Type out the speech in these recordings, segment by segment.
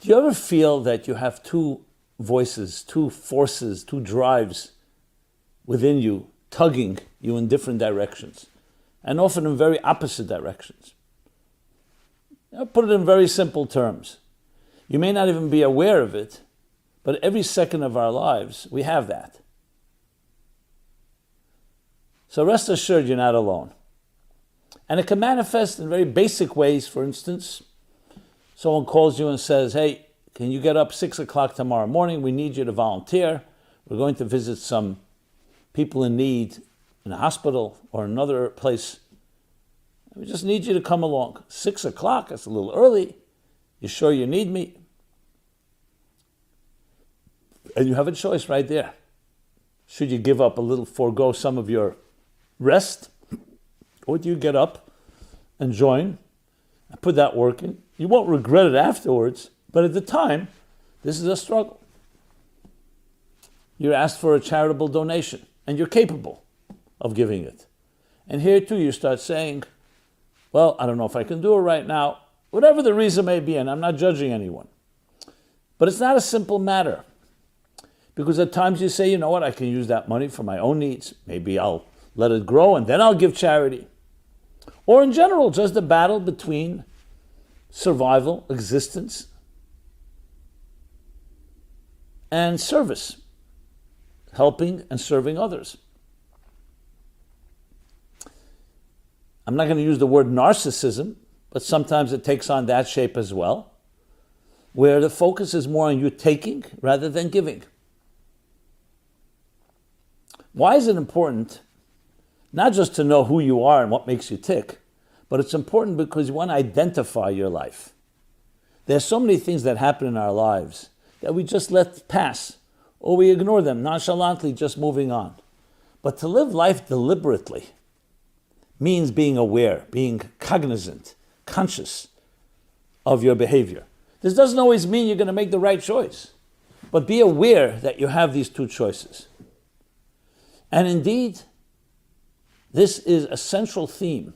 Do you ever feel that you have two voices, two forces, two drives within you, tugging you in different directions, and often in very opposite directions? I'll put it in very simple terms. You may not even be aware of it, but every second of our lives, we have that. So rest assured you're not alone. And it can manifest in very basic ways. For instance, someone calls you and says, hey, can you get up 6 o'clock tomorrow morning? We need you to volunteer. We're going to visit some people in need in a hospital or another place. We just need you to come along. 6 o'clock, that's a little early. You sure you need me? And you have a choice right there. Should you give up a little, forego some of your rest? Or do you get up and join and put that work in? You won't regret it afterwards, but at the time, this is a struggle. You're asked for a charitable donation, and you're capable of giving it. And here too, you start saying, well, I don't know if I can do it right now, whatever the reason may be, and I'm not judging anyone. But it's not a simple matter. Because at times you say, you know what, I can use that money for my own needs. Maybe I'll let it grow and then I'll give charity. Or in general, just the battle between survival, existence, and service, helping and serving others. I'm not going to use the word narcissism, but sometimes it takes on that shape as well, where the focus is more on you taking rather than giving. Why is it important not just to know who you are and what makes you tick, but it's important because you want to identify your life. There's so many things that happen in our lives that we just let pass, or we ignore them nonchalantly, just moving on. But to live life deliberately means being aware, being cognizant, conscious of your behavior. This doesn't always mean you're going to make the right choice, but be aware that you have these two choices. And indeed, this is a central theme,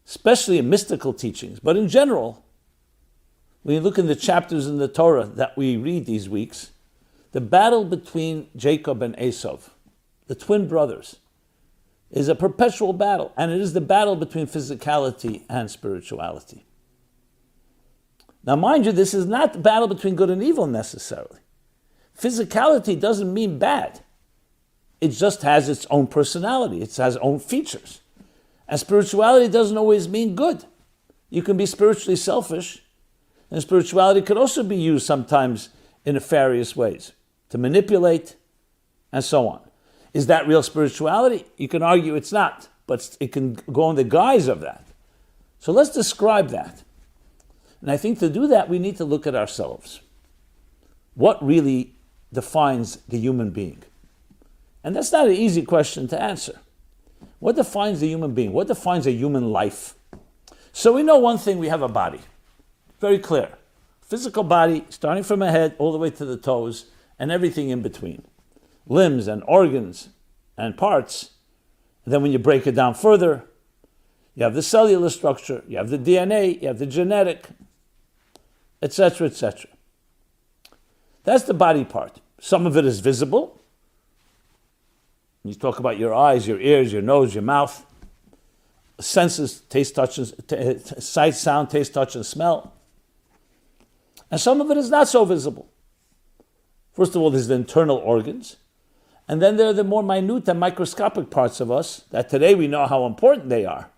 especially in mystical teachings, but in general, when you look in the chapters in the Torah that we read these weeks, the battle between Jacob and Esau, the twin brothers, is a perpetual battle, and it is the battle between physicality and spirituality. Now, mind you, this is not the battle between good and evil necessarily. Physicality doesn't mean bad. It just has its own personality. It has its own features. And spirituality doesn't always mean good. You can be spiritually selfish, and spirituality could also be used sometimes in nefarious ways, to manipulate, and so on. Is that real spirituality? You can argue it's not, but it can go in the guise of that. So let's describe that. And I think to do that, we need to look at ourselves. What really defines the human being? And that's not an easy question to answer. What defines the human being? What defines a human life? So we know one thing, we have a body. Very clear. Physical body, starting from the head all the way to the toes, and everything in between. Limbs and organs and parts. And then when you break it down further, you have the cellular structure, you have the DNA, you have the genetic, etc., etc. That's the body part. Some of it is visible. You talk about your eyes, your ears, your nose, your mouth, senses, taste, touch, sight, sound, taste, touch, and smell. And some of it is not so visible. First of all, there's the internal organs. And then there are the more minute and microscopic parts of us that today we know how important they are.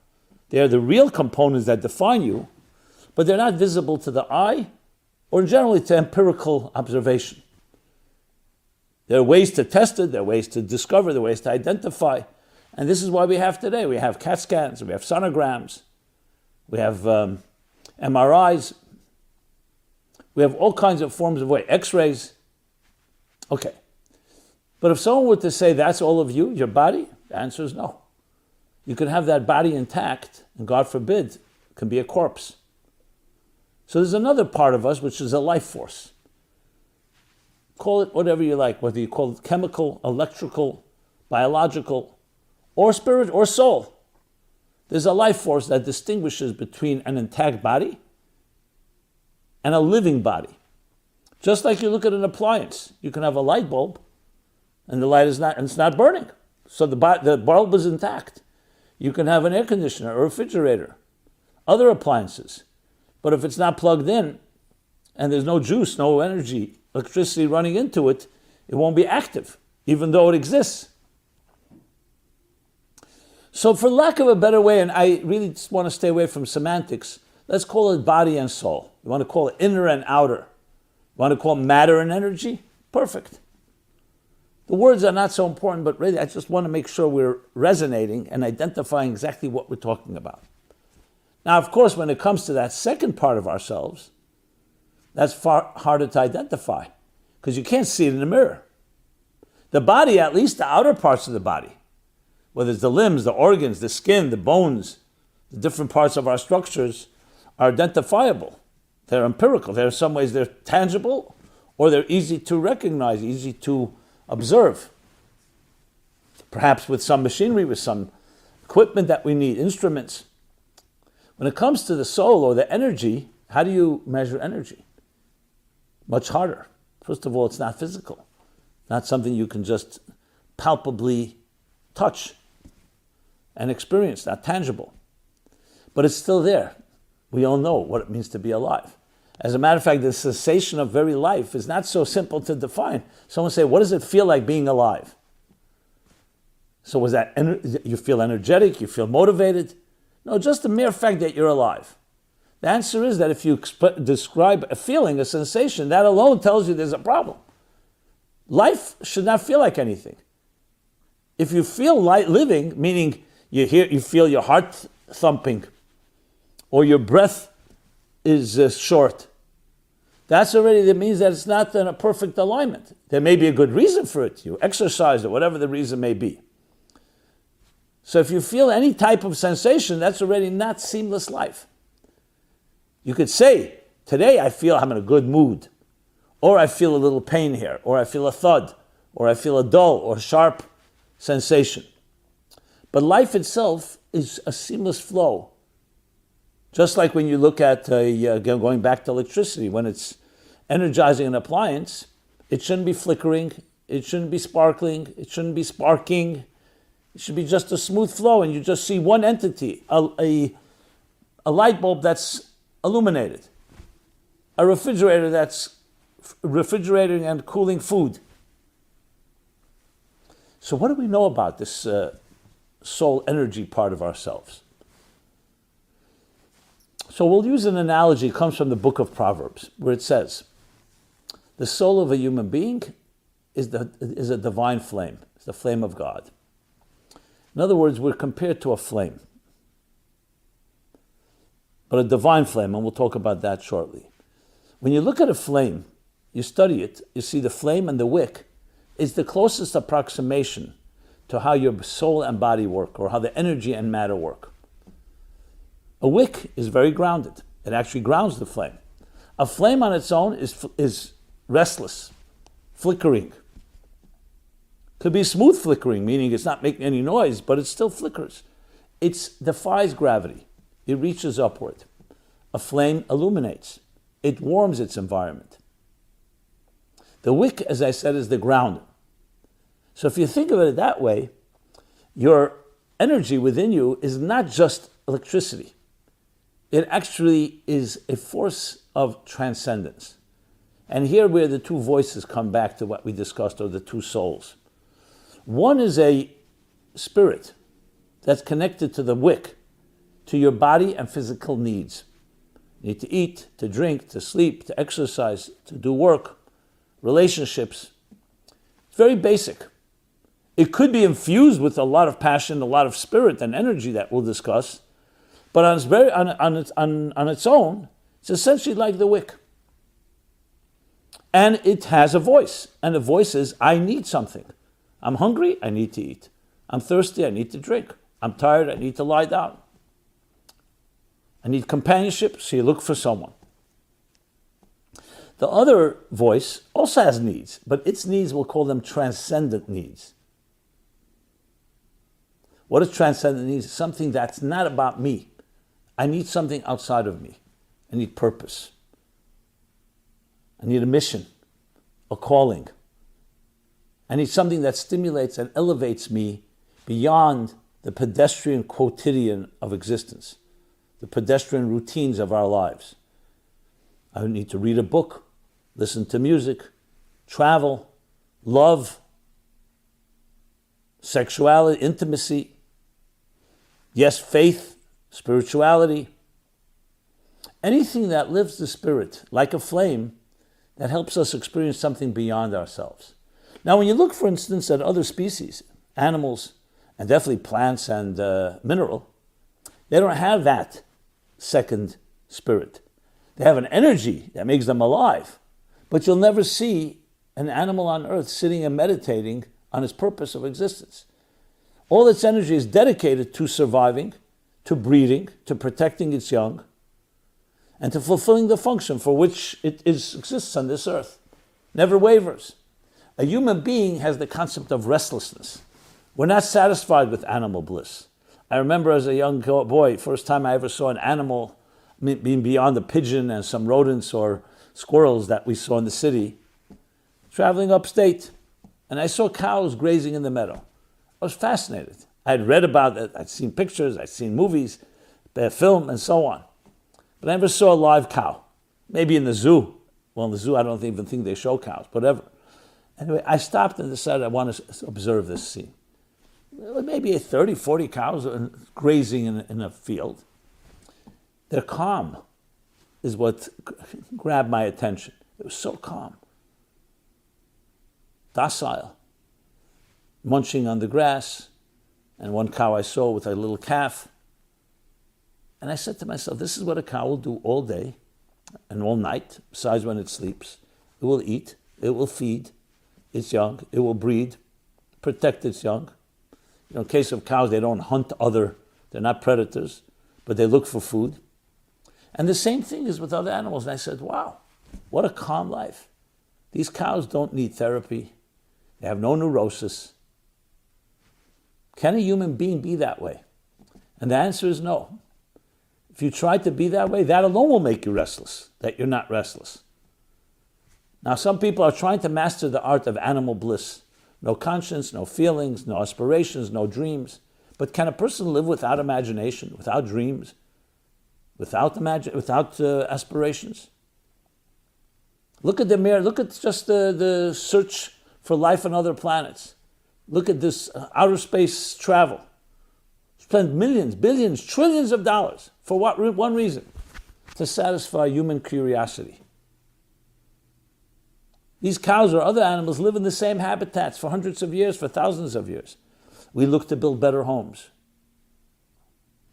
They are the real components that define you, but they're not visible to the eye or generally to empirical observation. There are ways to test it, there are ways to discover, there are ways to identify. And this is why we have today. We have CAT scans, we have sonograms, we have MRIs, we have all kinds of forms of X-rays. Okay. But if someone were to say that's all of you, your body, the answer is no. You can have that body intact, and God forbid, can be a corpse. So there's another part of us which is a life force. Call it whatever you like, whether you call it chemical, electrical, biological, or spirit, or soul. There's a life force that distinguishes between an intact body and a living body. Just like you look at an appliance, you can have a light bulb, and the light is not, and it's not burning. So the bulb is intact. You can have an air conditioner, a refrigerator, other appliances. But if it's not plugged in, and there's no juice, no energy, electricity running into it, it won't be active, even though it exists. So for lack of a better way, and I really just want to stay away from semantics, let's call it body and soul. You want to call it inner and outer. You want to call it matter and energy? Perfect. The words are not so important, but really I just want to make sure we're resonating and identifying exactly what we're talking about. Now, of course, when it comes to that second part of ourselves, that's far harder to identify because you can't see it in the mirror. The body, at least the outer parts of the body, whether it's the limbs, the organs, the skin, the bones, the different parts of our structures are identifiable. They're empirical. In some ways they're tangible or they're easy to recognize, easy to observe. Perhaps with some machinery, with some equipment that we need, instruments. When it comes to the soul or the energy, how do you measure energy? Much harder. First of all, it's not physical. Not something you can just palpably touch and experience, not tangible. But it's still there. We all know what it means to be alive. As a matter of fact, the sensation of very life is not so simple to define. Someone say, what does it feel like being alive? So was that, you feel energetic, you feel motivated? No, just the mere fact that you're alive. The answer is that if you describe a feeling, a sensation, that alone tells you there's a problem. Life should not feel like anything. If you feel like living, meaning you feel your heart thumping, or your breath is short, that means that it's not in a perfect alignment. There may be a good reason for it. You exercise it, whatever the reason may be. So if you feel any type of sensation, that's already not seamless life. You could say, today I feel I'm in a good mood, or I feel a little pain here, or I feel a thud, or I feel a dull or sharp sensation. But life itself is a seamless flow. Just like when you look at, going back to electricity, when it's energizing an appliance, it shouldn't be flickering, it shouldn't be sparkling, it shouldn't be sparking. It should be just a smooth flow, and you just see one entity, a light bulb that's illuminated, a refrigerator that's refrigerating and cooling food. So what do we know about this soul energy part of ourselves? So we'll use an analogy. It comes from the book of Proverbs, where it says, the soul of a human being is a divine flame. It's the flame of God. In other words, we're compared to a flame, but a divine flame, and we'll talk about that shortly. When you look at a flame, you study it, you see the flame and the wick is the closest approximation to how your soul and body work, or how the energy and matter work. A wick is very grounded. It actually grounds the flame. A flame on its own is restless, flickering. Could be smooth flickering, meaning it's not making any noise, but it still flickers. It defies gravity. It reaches upward. A flame illuminates. It warms its environment. The wick, as I said, is the ground. So if you think of it that way, your energy within you is not just electricity. It actually is a force of transcendence. And here where the two voices come back to what we discussed, or the two souls. One is a spirit that's connected to the wick, to your body and physical needs. You need to eat, to drink, to sleep, to exercise, to do work, relationships. It's very basic. It could be infused with a lot of passion, a lot of spirit and energy that we'll discuss, but on its own, it's essentially like the wick. And it has a voice, and the voice is, I need something. I'm hungry, I need to eat. I'm thirsty, I need to drink. I'm tired, I need to lie down. I need companionship, so you look for someone. The other voice also has needs, but its needs, we'll call them transcendent needs. What is transcendent needs? Something that's not about me. I need something outside of me. I need purpose. I need a mission, a calling. I need something that stimulates and elevates me beyond the pedestrian quotidian of existence, the pedestrian routines of our lives. I need to read a book, listen to music, travel, love, sexuality, intimacy, yes, faith, spirituality, anything that lifts the spirit like a flame that helps us experience something beyond ourselves. Now, when you look, for instance, at other species, animals, and definitely plants and mineral, they don't have that second spirit. They have an energy that makes them alive, but you'll never see an animal on earth sitting and meditating on its purpose of existence. All its energy is dedicated to surviving, to breeding, to protecting its young, and to fulfilling the function for which it exists on this earth. Never wavers. A human being has the concept of restlessness. We're not satisfied with animal bliss. I remember as a young boy, first time I ever saw an animal, being beyond the pigeon and some rodents or squirrels that we saw in the city, traveling upstate, and I saw cows grazing in the meadow. I was fascinated. I had read about it, I'd seen pictures, I'd seen movies, film, and so on. But I never saw a live cow. Maybe in the zoo. Well, in the zoo, I don't even think they show cows, whatever. Anyway, I stopped and decided I want to observe this scene. Maybe 30, 40 cows grazing in a field. They're calm, is what grabbed my attention. It was so calm. Docile. Munching on the grass. And one cow I saw with a little calf. And I said to myself, this is what a cow will do all day and all night, besides when it sleeps. It will eat, it will feed its young, it will breed, protect its young. In case of cows, they don't hunt they're not predators, but they look for food. And the same thing is with other animals. And I said, wow, what a calm life. These cows don't need therapy. They have no neurosis. Can a human being be that way? And the answer is no. If you try to be that way, that alone will make you restless, that you're not restless. Now, some people are trying to master the art of animal bliss. No conscience, no feelings, no aspirations, no dreams. But can a person live without imagination, without dreams, without aspirations? Look at just the search for life on other planets. Look at this outer space travel. Spend millions, billions, trillions of dollars. For what one reason? To satisfy human curiosity. These cows or other animals live in the same habitats for hundreds of years, for thousands of years. We look to build better homes.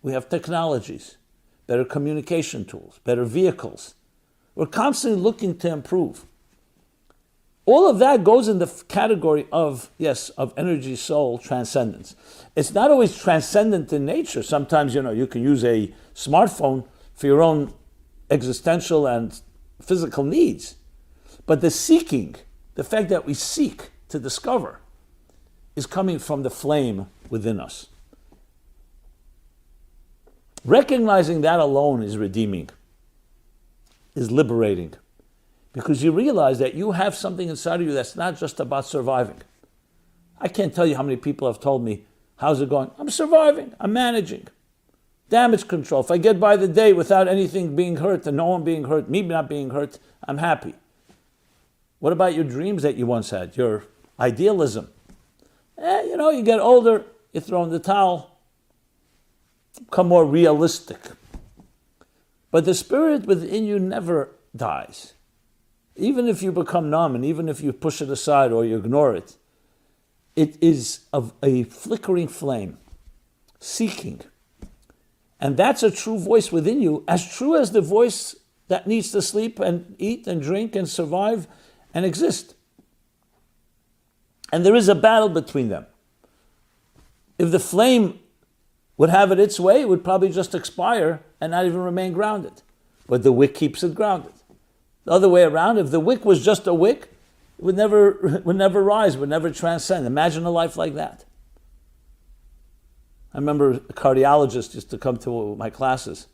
We have technologies, better communication tools, better vehicles. We're constantly looking to improve. All of that goes in the category of energy, soul, transcendence. It's not always transcendent in nature. Sometimes, you can use a smartphone for your own existential and physical needs. But the seeking, the fact that we seek to discover, is coming from the flame within us. Recognizing that alone is redeeming, is liberating. Because you realize that you have something inside of you that's not just about surviving. I can't tell you how many people have told me, how's it going? I'm surviving, I'm managing. Damage control. If I get by the day without anything being hurt and no one being hurt, me not being hurt, I'm happy. What about your dreams that you once had, your idealism? You get older, you throw in the towel, become more realistic. But the spirit within you never dies. Even if you become numb and even if you push it aside or you ignore it, it is of a flickering flame, seeking. And that's a true voice within you, as true as the voice that needs to sleep and eat and drink and survive and exist. And there is a battle between them. If the flame would have it its way, it would probably just expire and not even remain grounded. But the wick keeps it grounded. The other way around, if the wick was just a wick, it would never rise, would never transcend. Imagine a life like that. I remember a cardiologist used to come to my classes.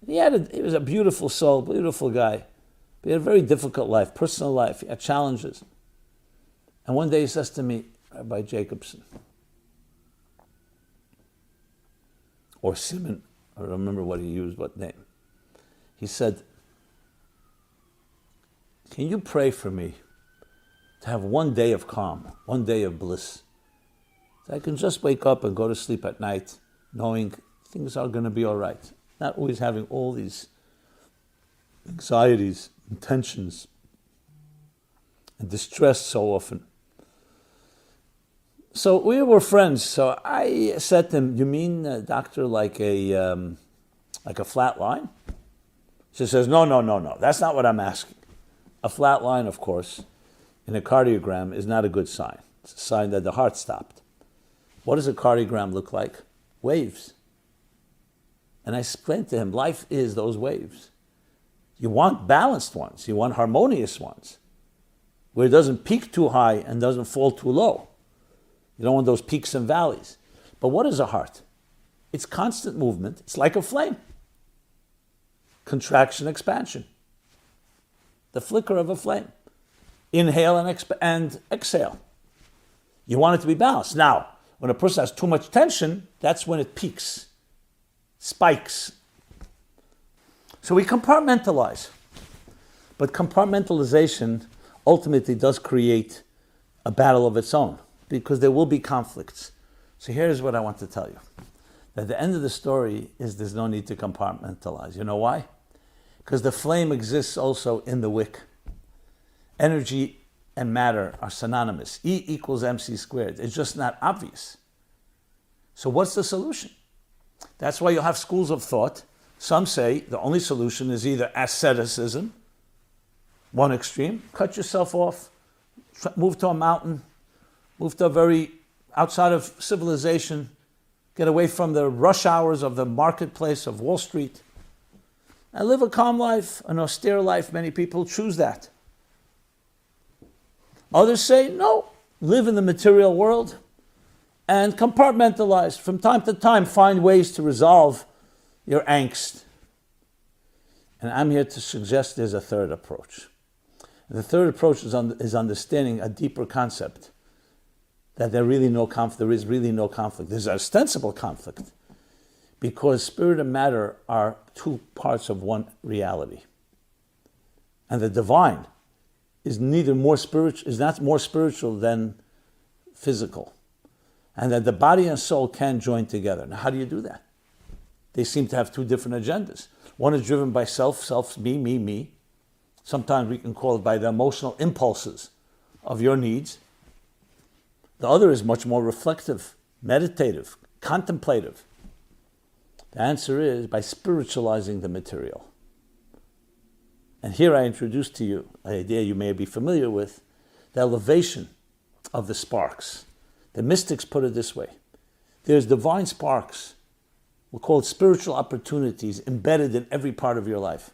He was a beautiful soul, beautiful guy. But he had a very difficult life, personal life. He had challenges. And one day he says to me, Rabbi Jacobson, or Simon, I don't remember what he used, what name. He said, can you pray for me to have one day of calm, one day of bliss? So I can just wake up and go to sleep at night knowing things are going to be all right. Not always having all these anxieties and tensions and distress so often. So we were friends. So I said to him, you mean, doctor, like a flat line? She says, no. That's not what I'm asking. A flat line, of course, in a cardiogram is not a good sign. It's a sign that the heart stopped. What does a cardiogram look like? Waves. And I explained to him, life is those waves. You want balanced ones. You want harmonious ones, where it doesn't peak too high and doesn't fall too low. You don't want those peaks and valleys. But what is a heart? It's constant movement. It's like a flame. Contraction, expansion. The flicker of a flame. Inhale and exhale. You want it to be balanced. Now, when a person has too much tension, that's when it peaks, spikes. So we compartmentalize. But compartmentalization ultimately does create a battle of its own, because there will be conflicts. So here's what I want to tell you. At the end of the story is there's no need to compartmentalize. You know why? Because the flame exists also in the wick. Energy and matter are synonymous. E equals mc squared. It's just not obvious. So what's the solution? That's why you'll have schools of thought. Some say the only solution is either asceticism, one extreme, cut yourself off, move to a mountain, move to a very outside of civilization, get away from the rush hours of the marketplace of Wall Street, and live a calm life, an austere life. Many people choose that. Others say, no, live in the material world and compartmentalize. From time to time, find ways to resolve your angst. And I'm here to suggest there's a third approach. The third approach is understanding a deeper concept, that there is really no conflict. There's an ostensible conflict, because spirit and matter are two parts of one reality. And the divine is not more spiritual than physical. And that the body and soul can join together. Now, how do you do that? They seem to have two different agendas. One is driven by self, me. Sometimes we can call it by the emotional impulses of your needs. The other is much more reflective, meditative, contemplative. The answer is by spiritualizing the material. And here I introduce to you an idea you may be familiar with, the elevation of the sparks. The mystics put it this way. There's divine sparks, we'll call it spiritual opportunities, embedded in every part of your life.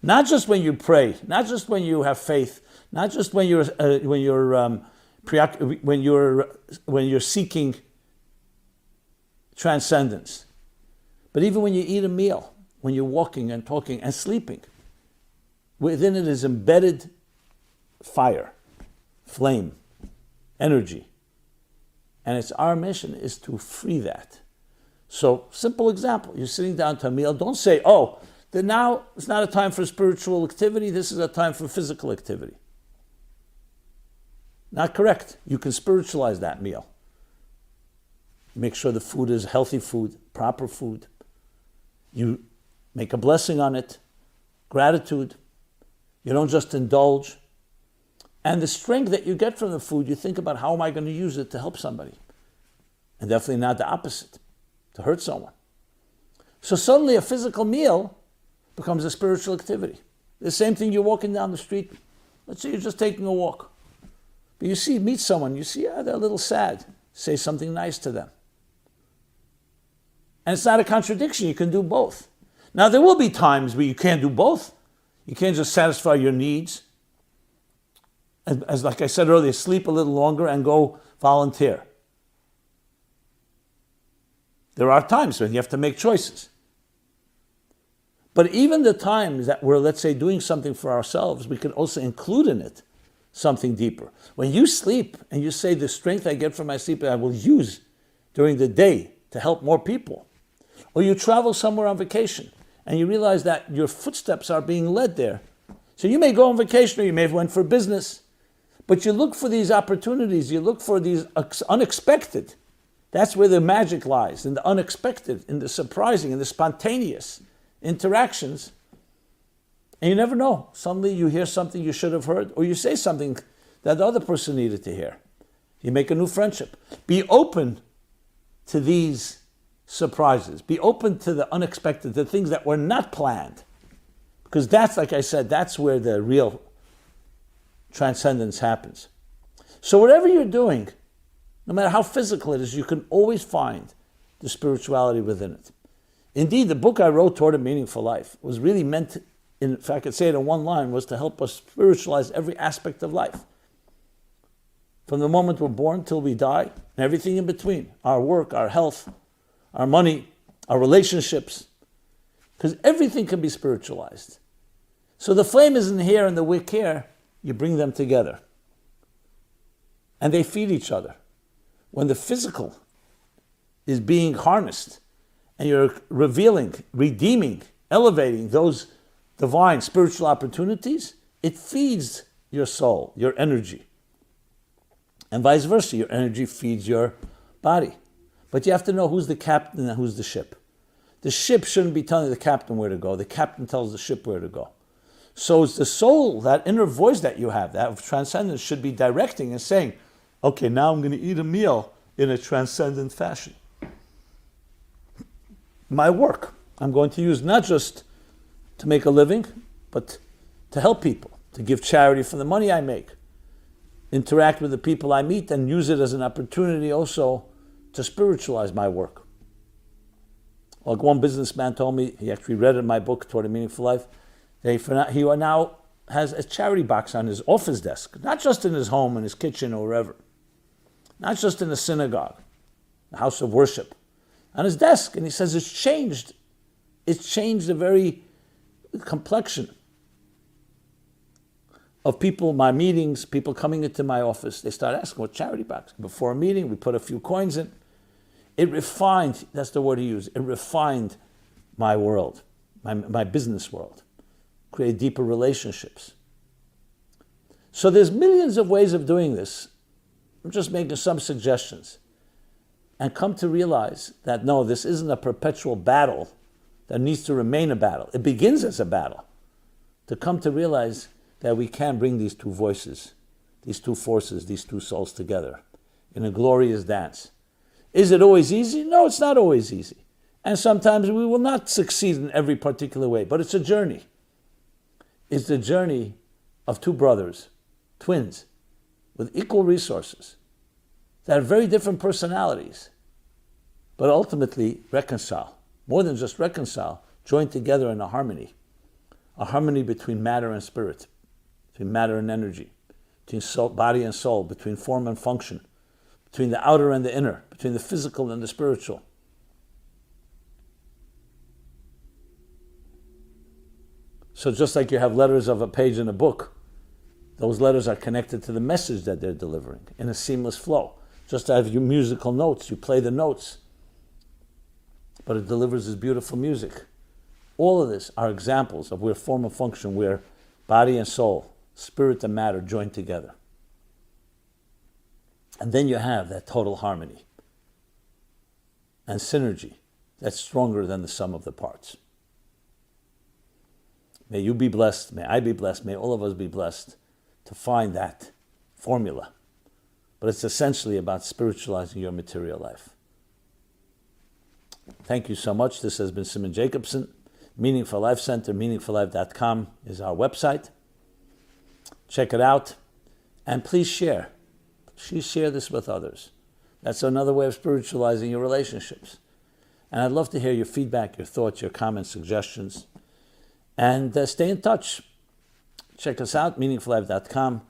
Not just when you pray, not just when you have faith, not just when you're seeking transcendence, but even when you eat a meal, when you're walking and talking and sleeping. Within it is embedded fire, flame, energy. And it's our mission is to free that. So, simple example, you're sitting down to a meal, don't say, then now it's not a time for spiritual activity, this is a time for physical activity. Not correct. You can spiritualize that meal. Make sure the food is healthy food, proper food. You make a blessing on it, gratitude. You don't just indulge. And the strength that you get from the food, you think about how am I going to use it to help somebody? And definitely not the opposite, to hurt someone. So suddenly a physical meal becomes a spiritual activity. The same thing, you're walking down the street. Let's say you're just taking a walk. But meet someone, you see, they're a little sad. Say something nice to them. And it's not a contradiction, you can do both. Now there will be times where you can't do both. You can't just satisfy your needs. As like I said earlier, sleep a little longer and go volunteer. There are times when you have to make choices. But even the times that we're, let's say, doing something for ourselves, we can also include in it something deeper. When you sleep and you say, the strength I get from my sleep I will use during the day to help more people. Or you travel somewhere on vacation and you realize that your footsteps are being led there. So you may go on vacation or you may have went for business, but you look for these opportunities, you look for these unexpected. That's where the magic lies, in the unexpected, in the surprising, in the spontaneous interactions. And you never know. Suddenly you hear something you should have heard, or you say something that the other person needed to hear. You make a new friendship. Be open to these surprises. Be open to the unexpected, the things that were not planned. Because that's, like I said, that's where the real transcendence happens. So whatever you're doing, no matter how physical it is, you can always find the spirituality within it. Indeed, the book I wrote, Toward a Meaningful Life, was really meant, if I could say it in one line, was to help us spiritualize every aspect of life. From the moment we're born till we die, and everything in between. Our work, our health, our money, our relationships. Because everything can be spiritualized. So the flame isn't here and the wick here. You bring them together. And they feed each other. When the physical is being harnessed, and you're revealing, redeeming, elevating those divine spiritual opportunities, it feeds your soul, your energy. And vice versa, your energy feeds your body. But you have to know who's the captain and who's the ship. The ship shouldn't be telling the captain where to go. The captain tells the ship where to go. So it's the soul, that inner voice that you have, that of transcendence, should be directing and saying, okay, now I'm going to eat a meal in a transcendent fashion. My work, I'm going to use not just to make a living, but to help people, to give charity for the money I make, interact with the people I meet, and use it as an opportunity also to spiritualize my work. Like one businessman told me, he actually read in my book, Toward a Meaningful Life, that he now has a charity box on his office desk, not just in his home, in his kitchen, or wherever. Not just in the synagogue, the house of worship, on his desk. And he says it's changed. It's changed the very complexion of people, my meetings, people coming into my office. They start asking, what charity box? Before a meeting, we put a few coins in. It refined, that's the word he used, it refined my world, my business world, create deeper relationships. So there's millions of ways of doing this. I'm just making some suggestions. And come to realize that no, this isn't a perpetual battle that needs to remain a battle. It begins as a battle. To come to realize that we can bring these two voices, these two forces, these two souls together in a glorious dance. Is it always easy? No, it's not always easy. And sometimes we will not succeed in every particular way, but it's a journey. It's the journey of two brothers, twins, with equal resources, that have very different personalities, but ultimately reconcile. More than just reconcile, join together in a harmony between matter and spirit, between matter and energy, between soul, body and soul, between form and function, between the outer and the inner, between the physical and the spiritual. So just like you have letters of a page in a book, those letters are connected to the message that they're delivering in a seamless flow. Just as you musical notes, you play the notes, but it delivers this beautiful music. All of this are examples of where form and function, where body and soul, spirit and matter join together. And then you have that total harmony and synergy that's stronger than the sum of the parts. May you be blessed, may I be blessed, may all of us be blessed to find that formula. But it's essentially about spiritualizing your material life. Thank you so much. This has been Simon Jacobson. Meaningful Life Center, meaningfullife.com is our website. Check it out. And please share. Please share this with others. That's another way of spiritualizing your relationships. And I'd love to hear your feedback, your thoughts, your comments, suggestions. And stay in touch. Check us out, meaningfullife.com,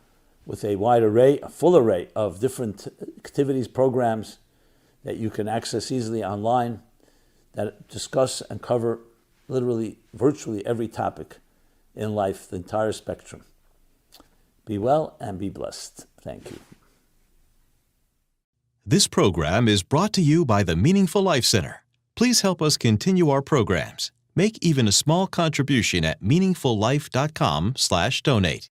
with a wide array, a full array of different activities, programs that you can access easily online that discuss and cover literally, virtually every topic in life, the entire spectrum. Be well and be blessed. Thank you. This program is brought to you by the Meaningful Life Center. Please help us continue our programs. Make even a small contribution at meaningfullife.com/donate.